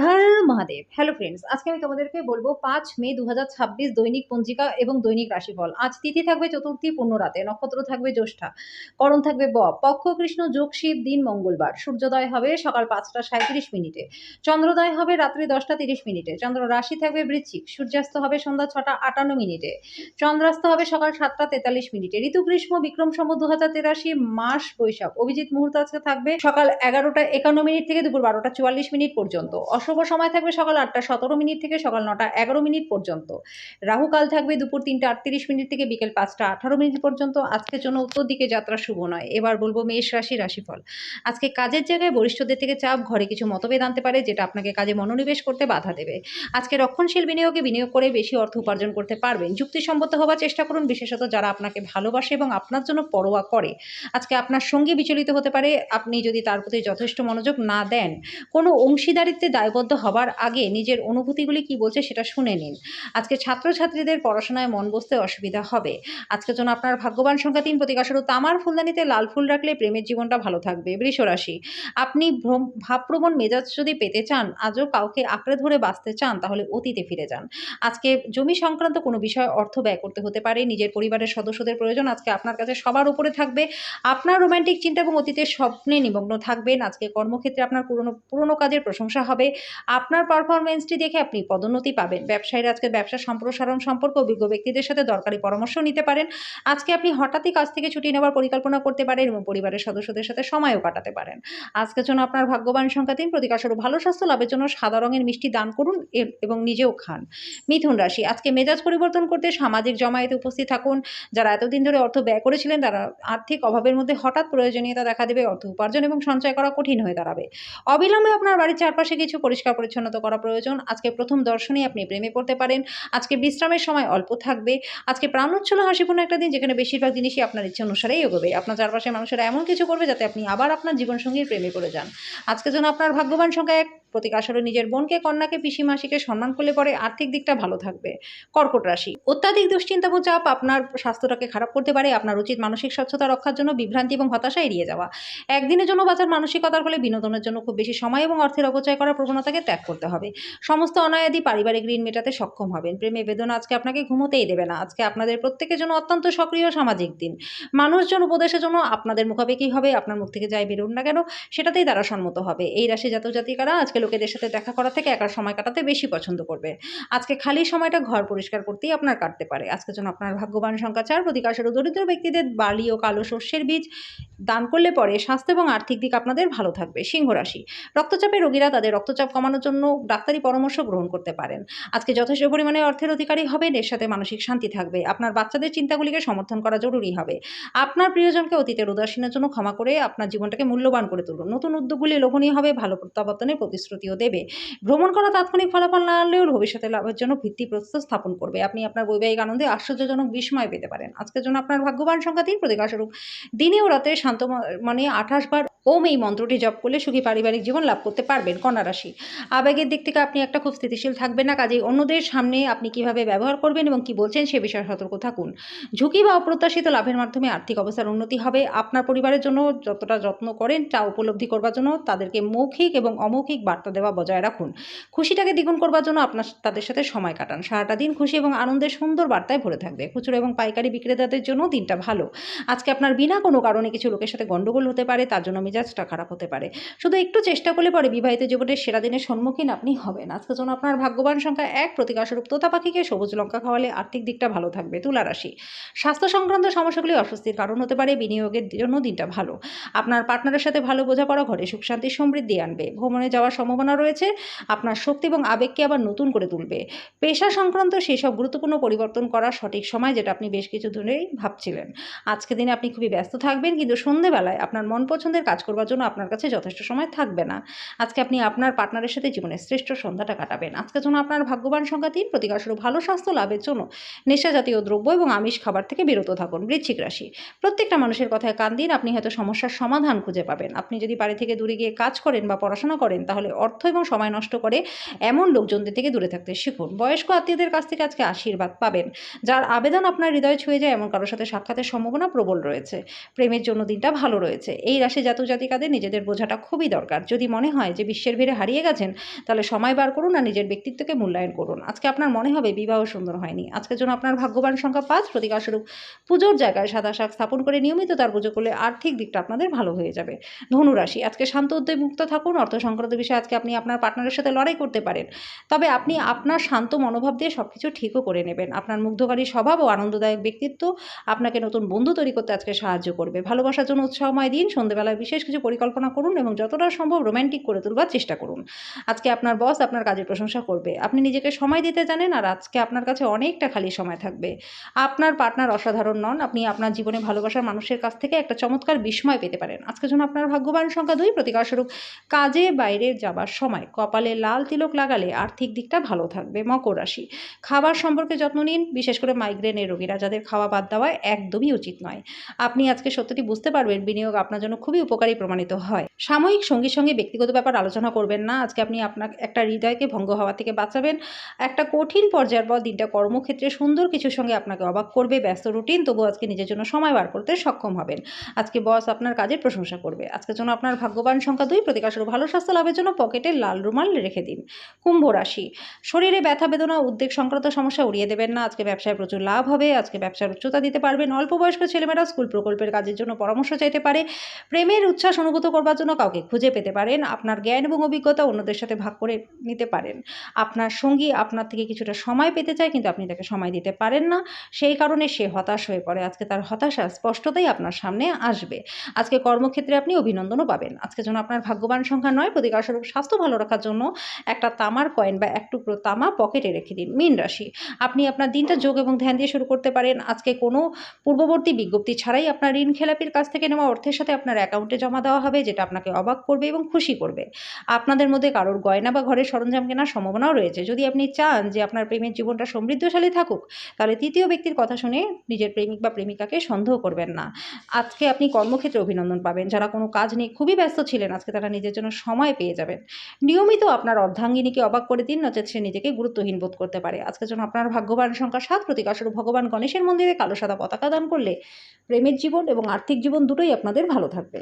হর Mahadev. Hello friends, আজকে আমি তোমাদেরকে বলবো 5 মে 2026 দৈনিক পঞ্জিকা এবং দৈনিক রাশিফল। আজ তিথি থাকবে চতুর্থী পূর্ণ রাতে, নক্ষত্র থাকবে জ্যৈষ্ঠা, করণ থাকবে বব, পক্ষ কৃষ্ণ, যোগ শিব, দিন মঙ্গলবার। সূর্যোদয় হবে সকাল 5টা 37 মিনিটে, চন্দ্রোদয় হবে রাত্রি 10টা 30 মিনিটে, চন্দ্র রাশি থাকবে বৃশ্চিক, সূর্যাস্ত হবে সন্ধ্যা 6টা 58 মিনিটে, চন্দ্রাস্ত হবে সকাল 7টা 43 মিনিটে। ঋতু গ্রীষ্ম, বিক্রম সম্বত 2083, মাস বৈশাখ। অভিজিৎ মুহূর্ত আজকে থাকবে সকাল 11টা 51 মিনিট থেকে দুপুর 12টা 44 মিনিট পর্যন্ত। অশুভ সময় থাকবে সকাল 8টা 17 মিনিট থেকে সকাল 9টা 11 মিনিট পর্যন্ত। রাহুকাল থাকবে দুপুর 3টা 38 মিনিট থেকে বিকেল 5টা 18 মিনিট পর্যন্ত। আজকের জন্য উত্তর দিকে যাত্রা শুভ নয়। এবার বলবো মেষ রাশি রাশিফল। আজকে কাজের জায়গায় বরিষ্ঠদের থেকে চাপ, ঘরে কিছু মতভেদ আনতে পারে যেটা আপনাকে কাজে মনোনিবেশ করতে বাধা দেবে। আজকে রক্ষণশীল বিনিয়োগে বিনিয়োগ করে বেশি অর্থ উপার্জন করতে পারবেন। যুক্তিসম্মত হওয়ার চেষ্টা করুন, বিশেষত যারা আপনাকে ভালোবাসে এবং আপনার জন্য পরোয়া করে। আজকে আপনার সঙ্গী বিচলিত হতে পারে আপনি যদি তার প্রতি যথেষ্ট মনোযোগ না দেন। কোনো অংশীদারিত্বে দায়বদ্ধ হবার আগে নিজের অনুভূতিগুলি কি বলছে সেটা শুনে নিন। আজকে ছাত্রছাত্রীদের পড়াশোনায় মন বসতে অসুবিধা হবে। আজকের জন্য আপনার ভাগ্যবান সংখ্যা 3, প্রতিকাশরূপ তামার ফুলদানিতে লাল ফুল রাখলে প্রেমের জীবনটা ভালো থাকবে। বৃষ রাশি, আপনি ভাবপ্রবণ মেজাজ যদি পেতে চান, আজও কাউকে আঁকড়ে ধরে বাঁচতে চান, তাহলে অতীতে ফিরে যান। আজকে জমি সংক্রান্ত কোনো বিষয়ে অর্থ ব্যয় করতে হতে পারে। নিজের পরিবারের সদস্যদের প্রয়োজন আজকে আপনার কাছে সবার উপরে থাকবে। আপনার রোমান্টিক চিন্তা এবং অতীতের স্বপ্নে নিমগ্ন থাকবেন। আজকে কর্মক্ষেত্রে আপনার পুরনো কাজের প্রশংসা হবে। আপনার পারফরমেন্সটি দেখে আপনি পদোন্নতি পাবেন। ব্যবসায়ীরা আজকে ব্যবসা সম্প্রসারণ সম্পর্কে অভিজ্ঞ ব্যক্তিদের সাথে দরকারি পরামর্শ নিতে পারেন। আজকে আপনি হঠাৎই কাজ থেকে ছুটি নেওয়ার পরিকল্পনা করতে পারেন এবং পরিবারের সদস্যদের সাথে সময়ও কাটাতে পারেন। আজকের জন্য আপনার ভাগ্যবান সংখ্যা 3, প্রতিকাশরূপ ভালো স্বাস্থ্য লাভের জন্য সাদা রঙের মিষ্টি দান করুন এবং নিজেও খান। মিথুন রাশি, আজকে মেজাজ পরিবর্তন করতে সামাজিক জমায়েতে উপস্থিত থাকুন। যারা এতদিন ধরে অর্থ ব্যয় করেছিলেন তারা আর্থিক অভাবের মধ্যে হঠাৎ প্রয়োজনীয়তা দেখা দেবে। অর্থ উপার্জন এবং সঞ্চয় করা কঠিন হয়ে দাঁড়াবে। অবিলম্বে আপনার বাড়ির চারপাশে কিছু পরিষ্কার পরিচ্ছন্নতা করা প্রয়োজন। আজকে প্রথম দর্শনেই আপনি প্রেমে পড়তে পারেন। আজকে বিশ্রামের সময় অল্প থাকবে। আজকে প্রাণোচ্ছল হাসিপূর্ণ একটা দিন, যেখানে বেশিরভাগ জিনিসই আপনার ইচ্ছে অনুসারেই এগোবে। আপনার চারপাশের মানুষেরা এমন কিছু করবে যাতে আপনি আবার আপনার জীবনসঙ্গীর প্রেমে পড়ে যান। আজকের জন্য আপনার ভাগ্যবান সংখ্যা 1, প্রতিকাশরে নিজের বোনকে, কন্যাকে, পিসি মাসিকে সম্মান করলে পরে আর্থিক দিকটা ভালো থাকবে। কর্কট রাশি, অত্যাধিক দুশ্চিন্তা ও চাপ আপনার স্বাস্থ্যটাকে খারাপ করতে পারে। আপনার উচিত মানসিক স্বচ্ছতা রক্ষার জন্য বিভ্রান্তি এবং হতাশা এড়িয়ে যাওয়া। একদিনের জন্য বাঁচার মানসিকতার ফলে বিনোদনের জন্য খুব বেশি সময় এবং অর্থের অপচয় করার প্রবণতাকে ত্যাগ করতে হবে। সমস্ত অনায়াদি পারিবারিক ঋণ মেটাতে সক্ষম হবেন। প্রেমে বেদনা আজকে আপনাকে ঘুমোতেই দেবে না। আজকে আপনাদের প্রত্যেকের জন্য অত্যন্ত সক্রিয় সামাজিক দিন। মানুষজন উপদেশের জন্য আপনাদের মুখাপেক্ষি হবে। আপনার মুখ থেকে যাই বেরোন না কেন সেটাতেই তারা সম্মত হবে। এই রাশি জাতক জাতিকারা আজকে লোকেদের সাথে দেখা করা থেকে একা সময় কাটাতে বেশি পছন্দ করবে। আজকে খালি সময়টা ঘর পরিষ্কার করতেই আপনার কাটতে পারে। আজকের জন্য আপনার ভাগ্যবান সংখ্যা 4, প্রতিকাশরূপ দরিদ্র ব্যক্তিদের বালি ও কালো শস্যের বীজ দান করলে পরে স্বাস্থ্য এবং আর্থিক দিক আপনাদের ভালো থাকবে। সিংহ রাশি, রক্তচাপের রোগীরা তাদের রক্তচাপ কমানোর জন্য ডাক্তারি পরামর্শ গ্রহণ করতে পারেন। আজকে যথেষ্ট পরিমাণে অর্থের অধিকারী হবেন, এর সাথে মানসিক শান্তি থাকবে। আপনার বাচ্চাদের চিন্তাগুলিকে সমর্থন করা জরুরি হবে। আপনার প্রিয়জনকে অতীতের উদাসীনের জন্য ক্ষমা করে আপনার জীবনটাকে মূল্যবান করে তুলুন। নতুন উদ্যোগগুলি লোভনীয় হবে, ভালো প্রত্যাবর্তনের প্রতিশ্রুতিও দেবে। ভ্রমণ করা তাৎক্ষণিক ফলাফল না আনলেও ভবিষ্যতে লাভের জন্য ভিত্তিপ্রস্তর স্থাপন করবে। আপনি আপনার বৈবাহিক আনন্দে আশ্চর্যজনক বিস্ময় পেতে পারেন। আজকের জন্য আপনার ভাগ্যবান সংখ্যা 3, প্রতিকাশরূপ দিনে ও রাতে শান্ত মানে 28 বার ওম এই মন্ত্রটি জপ করলে সুখী পারিবারিক জীবন লাভ করতে পারবেন। কন্যা রাশি, আবেগের দিক থেকে আপনি একটা খুব স্থিতিশীল থাকবেন না। কাজেই অন্যদের সামনে আপনি কিভাবে ব্যবহার করবেন এবং কি বলছেন সে বিষয়ে সতর্ক থাকুন। ঝুঁকি বা অপ্রত্যাশিত লাভের মাধ্যমে আর্থিক অবস্থার উন্নতি হবে। আপনার পরিবারের জন্য যতটা যত্ন করেন তা উপলব্ধি করবার জন্য তাদেরকে মৌখিক এবং অমৌখিক বার্তা দেওয়া বজায় রাখুন। খুশিটাকে দ্বিগুণ করবার জন্য আপনার তাদের সাথে সময় কাটান। সারাটা দিন খুশি এবং আনন্দের সুন্দর বার্তায় ভরে থাকবে। খুচরো এবং পাইকারি বিক্রেতাদের জন্য দিনটা ভালো। আজকে আপনার বিনা কোনো কারণে কিছু লোকের সাথে গন্ডগোল হতে পারে, তার জন্য মেজাজটা খারাপ হতে পারে। শুধু একটু চেষ্টা করলে পরে বিবাহিত জীবনের সেরা দিনের সম্মুখীন আপনি হবেন। আজকের জন্য আপনার ভাগ্যবান সংখ্যা 1, প্রতিকাশরূপ তোতা পাখিকে সবুজ লঙ্কা খাওয়ালে আর্থিক দিকটা ভালো থাকবে। তুলা রাশি, স্বাস্থ্য সংক্রান্ত সমস্যাগুলি অস্বস্তির কারণ হতে পারে। বিনিয়োগের জন্য দিনটা ভালো। আপনার পার্টনারের সাথে ভালো বোঝাপড়া ঘরে সুখ শান্তি সমৃদ্ধি আনবে। ভ্রমণে যাওয়ার সম্ভাবনা রয়েছে। আপনার শক্তি এবং আবেগকে আবার নতুন করে তুলবে। পেশা সংক্রান্ত সেই সব গুরুত্বপূর্ণ পরিবর্তন করার সঠিক সময়, যেটা আপনি বেশ কিছু ধরেই ভাবছিলেন। আজকে দিনে আপনি খুবই ব্যস্ত থাকবেন, কিন্তু সন্ধেবেলায় আপনার মন পছন্দের কাজ করবার জন্য আপনার কাছে যথেষ্ট সময় থাকবে না। আজকে আপনি আপনার পার্টনারের সাথে জীবনের শ্রেষ্ঠ সন্ধ্যাটা কাটাবেন। আজকের জন্য আপনার ভাগ্যবান সংখ্যা 3, প্রতিকাশরূপ ভালো স্বাস্থ্য লাভের জন্য নেশা জাতীয় দ্রব্য এবং আমিষ খাবার থেকে বিরত থাকুন। বৃশ্চিক রাশি, প্রত্যেকটা মানুষের কথায় কান দিন, আপনি হয়তো সমস্যার সমাধান খুঁজে পাবেন। আপনি যদি বাড়ি থেকে দূরে গিয়ে কাজ করেন বা পড়াশোনা করেন তাহলে অর্থ এবং সময় নষ্ট করে এমন লোকজনদের থেকে দূরে থাকতে শিখুন। বয়স্ক আত্মীয়দের কাছ থেকে আজকে আশীর্বাদ পাবেন। যার আবেদন আপনার হৃদয় ছুঁয়ে যায় এমন কারোর সাথে সাক্ষাতের সম্ভাবনা প্রবল রয়েছে। প্রেমের জন্য দিনটা ভালো রয়েছে। এই রাশি জাতক জাতিকাদের নিজেদের বোঝাটা খুবই দরকার। যদি মনে হয় যে বিশ্বের ভিড়ে হারিয়ে গেছেন, তাহলে সময় বার করুন আর নিজের ব্যক্তিত্বকে মূল্যায়ন করুন। আজকে আপনার মনে হবে বিবাহ সুন্দর হয়নি। আজকের জন্য আপনার ভাগ্যবান সংখ্যা ৫, প্রতিকারস্বরূপ পুজোর জায়গায় সাদা শাক স্থাপন করে নিয়মিত তার পুজো করলে আর্থিক দিকটা আপনাদের ভালো হয়ে যাবে। ধনুরাশি, আজকে শান্ত উদ্বেগমুক্ত থাকুন। অর্থ সংক্রান্ত বিষয়ে আজকে আপনি আপনার পার্টনারের সাথে লড়াই করতে পারেন। তবে আপনি আপনার শান্ত মনোভাব দিয়ে সবকিছু ঠিকও করে নেবেন। আপনার মুগ্ধকারী স্বভাব ও আনন্দদায়ক ব্যক্তিত্ব আপনাকে নতুন বন্ধু তৈরি করতে আজকে সাহায্য করবে। ভালোবাসার জন্য উৎসাহময় দিন। সন্ধ্যেবেলায় বিশেষ কিছু পরিকল্পনা করুন এবং যতটা সম্ভব রোমান্টিক করে তুলবার চেষ্টা করুন। আজকে আপনার বস আপনার কাজের প্রশংসা করবে। আপনি নিজেকে সময় দিতে জানেন আর আজকে আপনার কাছে অনেকটা খালি সময় থাকবে। আপনার পার্টনার অসাধারণ নন। আপনি আপনার জীবনে ভালোবাসার মানুষের কাছ থেকে একটা চমৎকার বিস্ময় পেতে পারেন। আজকের জন্য আপনার ভাগ্যবান সংখ্যা ২, প্রতিকারস্বরূপ কাজে বাইরে যাবার সময় কপালে লাল তিলক লাগালে আর্থিক দিকটা ভালো থাকবে। মকর রাশি, খাবার সম্পর্কে যত্ন নিন, বিশেষ করে মাইগ্রেনের রোগীরা যাদের খাওয়া বাদ দেওয়া একদমই উচিত নয়। আপনি আজকে সত্যিটি বুঝতে পারবেন বিনিয়োগ আপনার জন্য খুবই উপকারী প্রমাণিত হয়। সাময়িক সঙ্গীর সঙ্গে ব্যক্তিগত ব্যাপার আলোচনা করবেন না। আজকে আপনি আপনার একটা হৃদয়কে ভঙ্গ হওয়া থেকে বাঁচাবেন। একটা কঠিন পর্যায়ের পর দিনটা কর্মক্ষেত্রে সুন্দর কিছুর সঙ্গে আপনাকে অবাক করবে। ব্যস্ত রুটিন, তবু আজকে নিজের জন্য সময় বার করতে সক্ষম হবেন। আজকে বস আপনার কাজের প্রশংসা করবে। আজকের জন্য আপনার ভাগ্যবান সংখ্যা ২, প্রতিকারস্বরূপ ভালো স্বাস্থ্য লাভের জন্য পকেটে লাল রুমাল রেখে দিন। কুম্ভ রাশি, শরীরে ব্যথা বেদনা উদ্বেগ সংক্রান্ত সমস্যা উড়িয়ে দেবেন না। আজকে ব্যবসায় প্রচুর লাভ হবে। আজকে ব্যবসার উচ্চতা দিতে পারবেন। অল্প বয়স্ক ছেলেমেয়েরা স্কুল প্রকল্পের কাজের জন্য পরামর্শ চাইতে পারে। প্রেমের উচ্ছ্বাস অনুভূত করবার জন্য কাউকে খুঁজে পেতে পারেন। আপনার জ্ঞান এবং অভিজ্ঞতা অন্যদের সাথে ভাগ করে নিতে পারেন। আপনার সঙ্গী আপনার থেকে কিছুটা সময় পেতে চায়, কিন্তু আপনি তাকে সময় দিতে পারেন না। সেই কারণে সে হতাশ হয়ে পড়ে। আজকে তার হতাশা স্পষ্টতই আপনার সামনে আসবে। আজকে কর্মক্ষেত্রে আপনি অভিনন্দনও পাবেন। আজকের জন্য আপনার ভাগ্যবান সংখ্যা ৯, প্রতিকারস্বরূপ স্বাস্থ্য ভালো রাখার জন্য একটা তামার কয়েন বা এক টুকরো তামা পকেটে রেখে দিন। মীন রাশি, আপনি আপনার দিনটা যোগ এবং ধ্যান দিয়ে শুরু করতে পারেন। আজকে কোনো পূর্ববর্তী বিজ্ঞপ্তি ছাড়াই আপনার ঋণ খেলাপির কাছ থেকে নেওয়া অর্থের সাথে আপনার অ্যাকাউন্টে জমা দেওয়া হবে, যেটা আপনাকে অবাক করবে এবং খুশি করবে। আপনাদের মধ্যে কারোর গয়না বা ঘরের সরঞ্জাম কেনার সম্ভাবনাও রয়েছে। যদি আপনি চান যে আপনার প্রেমের জীবনটা সমৃদ্ধশালী থাকুক, তাহলে তৃতীয় ব্যক্তির কথা শুনে নিজের প্রেমিক বা প্রেমিকাকে সন্দেহ করবেন না। আজকে আপনি কর্মক্ষেত্রে অভিনন্দন পাবেন। যারা কোনো কাজ নিয়ে খুবই ব্যস্ত ছিলেন, আজকে তারা নিজের জন্য সময় পেয়ে যাবেন। নিয়মিত আপনার অর্ধাঙ্গিনীকে অবাক করে দিন, নচেত সে নিজেকে গুরুত্বহীন বোধ করতে পারে। আজকের জন্য আপনার ভাগ্যবান সংখ্যা ৭, প্রতিকারস্বরূপ ভগবান গণেশের মন্দিরে কালো সাদা পতাকা দান করলে প্রেমের জীবন এবং আর্থিক জীবন দুটোই আপনাদের ভালো থাকবে।